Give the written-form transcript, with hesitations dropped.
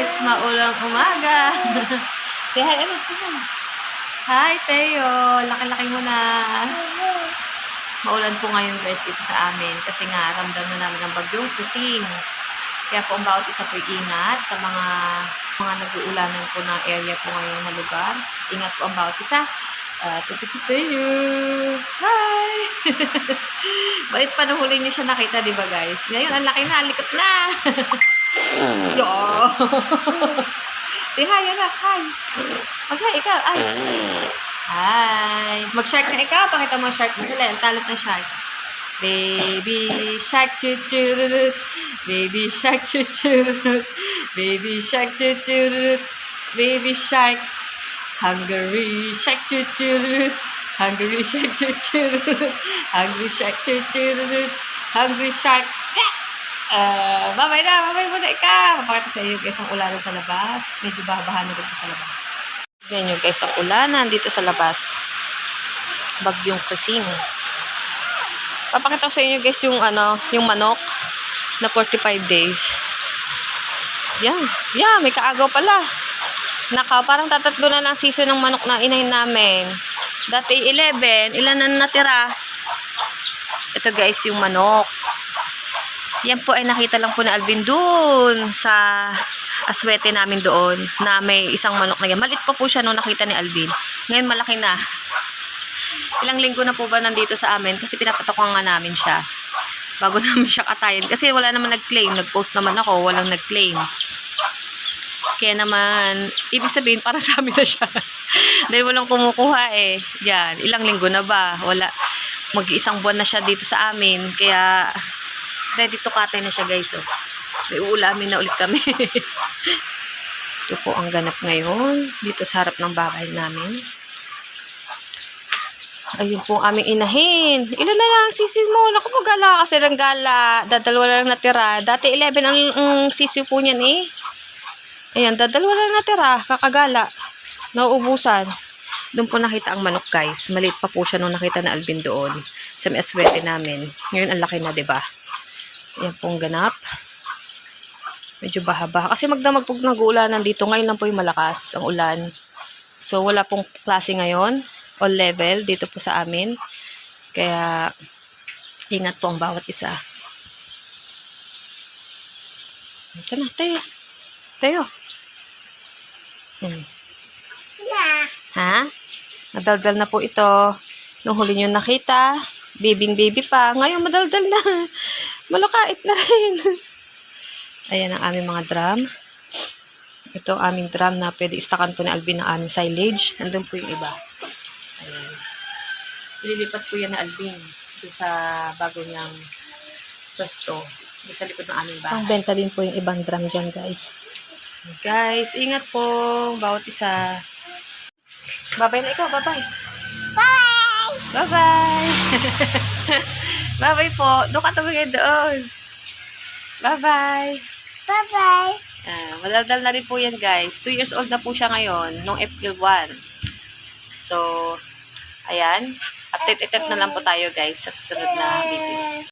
guys, maulang umaga. Say hi, ano? Hi, Teo. Laki-laki mo na. Maulan po ngayon guys dito sa amin kasi nga ramdam na namin ang bagyong Christine. Kaya po ang bawat isa po ingat sa mga nag-uulanan po ng area po ngayon na lugar. Ingat po ang bawat isa. Ito si Teo. Hi! Bakit pa nahuli niyo siya nakita, di ba guys? Ngayon, ang laki na, likot na. Yo! Say hi, anak. Hi. Mag-hi, ikaw. Ay. Hi. Mag-shark na ikaw. Pakita mo shark. Sila, ang talot ng shark. Baby shark, chuchurut. Baby shark, chuchurut. Baby shark, chuchurut. Baby shark. Hungry shark, chuchurut. Hungry shark, chuchurut. Hungry shark, chuchurut. Hungry shark. Babay na. Babay mo na ikaw. Papakita sa iyo guys ang ulanan sa labas. Medyo bahabahan na dito sa labas. Tignan nyo guys ang ulanan dito sa labas. Bagyong Christine. Papakita ko sa inyo guys yung yung manok na 45 days. Yan. Yan, may kaagaw pala. Parang tatatlo na lang season ng manok na inahin namin. Dati 11, ilan na natira? Ito guys yung manok. Yan po ay nakita lang po na Alvin dun sa aswete namin doon na may isang manok na yan. Malit pa po siya nung nakita ni Alvin. Ngayon malaki na. Ilang linggo na po ba nandito sa amin kasi pinapatakuan nga namin siya bago namin siya katayin. Kasi wala naman nag-claim. Nag-post naman ako. Walang nag-claim. Kaya naman, ibig sabihin para sa amin na siya. Dahil walang kumukuha eh. Yan. Ilang linggo na ba? Wala. Mag-isang buwan na siya dito sa amin. Kaya ready to katay na siya guys. Oh. May uulamin na ulit kami. Ito po ang ganap ngayon. Dito sa harap ng bahay namin. Ayun po ang aming inahin. Ilan na lang sisiw mo? Naku po gala kasi lang gala. Dadalwa lang natira. Dati 11 ang sisiw po niyan eh. Ayan, dadalwa lang natira. Kakagala. Nauubusan. Doon po nakita ang manok guys. Maliit pa po siya nung nakita na Alvin doon. Sa may aswete namin. Ngayon ang laki na diba? Ayan pong ganap. Medyo baha-baha. Kasi magdamag po nag-uulanan dito. Ngayon lang po yung malakas ang ulan. So wala pong klase ngayon. All level dito po sa amin. Kaya ingat po ang bawat isa. Ito na, Teo. Teo. Ha? Madaldal na po ito. Nung huli nyo nakita, baby pa. Ngayon madaldal na. Malukait na rin. Ayan ang aming mga drum. Ito ang aming drum na pwede istakan po ni Alvin ng aming silage. Nandun po yung iba. Ayan. Ililipat po yan na Alvin doon sa bago niyang pwesto. Doon sa likod ng aming bahay. Ang benta din po yung ibang drum dyan guys. Guys, ingat po bawat isa. Bye-bye na ikaw. Bye-bye. Bye! Bye-bye. Bye-bye po. Doon ka tumingin doon. Bye-bye. Bye-bye. Madaldal na rin po yan guys. 2 years old na po siya ngayon. Noong April 1. So, ayan. Update na lang po tayo guys sa susunod na video.